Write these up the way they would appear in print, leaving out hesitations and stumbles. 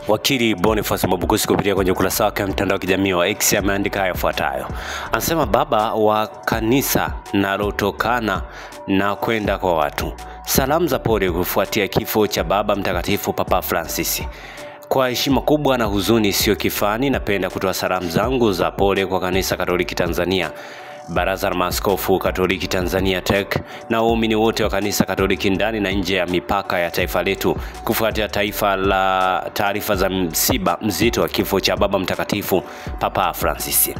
Wakili Boniface Mwabukusi kupitia kwenye ukurasa wake mtandao wa kijamii wa X ameandika yafuatayo. Anasema baba wa kanisa nalotokana na kwenda kwa watu. Salamu za pole kufuatia kifo cha baba mtakatifu Papa Francis. Kwa heshima kubwa na huzuni isiyo kifani, napenda kutoa salamu zangu za pole kwa kanisa Katoliki Tanzania, Baraza la Maaskofu Katoliki Tanzania TEC na waumini wote wa kanisa Katoliki ndani na nje ya mipaka ya taifa letu kufuatia taarifa za msiba mzito wa kifo cha baba mtakatifu Papa Francis.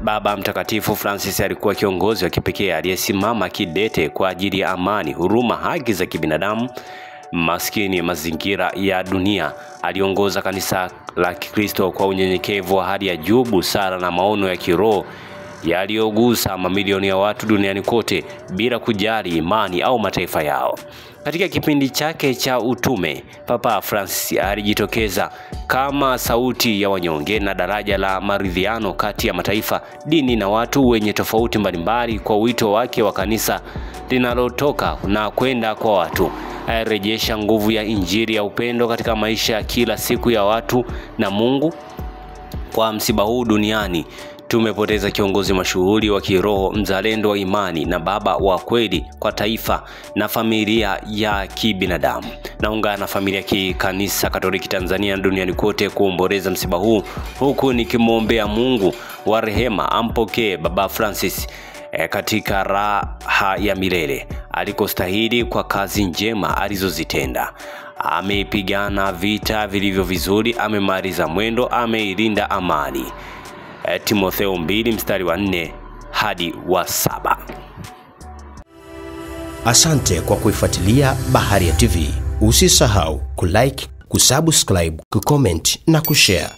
Baba mtakatifu Francis alikuwa kiongozi wa kipekee aliyesimama kidete kwa ajili ya amani, huruma, haki za kibinadamu, maskini, mazingira ya dunia. Aliongoza kanisa la Kikristo kwa unyenyekevu wa hali ya juu, busara na maono ya kiroho yaliyogusa mamilioni ya watu duniani kote bila kujali imani au mataifa yao. Katika kipindi chake cha utume, Papa Francis alijitokeza kama sauti ya wanyonge na daraja la maridhiano kati ya mataifa, dini na watu wenye tofauti mbalimbali. Kwa wito wake wa kanisa linalotoka na kwenda kwa watu, alirejesha nguvu ya injili ya upendo katika maisha ya kila siku ya watu na Mungu. Kwa msiba huu duniani, tumepoteza kiongozi mashuhuri wa kiroho, mzalendo wa imani na baba wa kweli kwa taifa na familia ya kibinadamu. Naungana na familia ya Kanisa Katoliki Tanzania duniani kote kuomboleza msiba huu, huku nikimwombea Mungu wa rehema ampokee Baba Francis katika raha ya milele alikostahili kwa kazi njema alizozitenda. Amepigana vita vilivyo vizuri, amemaliza mwendo, ameilinda amani. Timotheo 2 mstari wa 4 hadi wa 7. Asante kwa kuifuatilia Baharia TV. Usisahau kulike, kusubscribe, kucomment na kushare.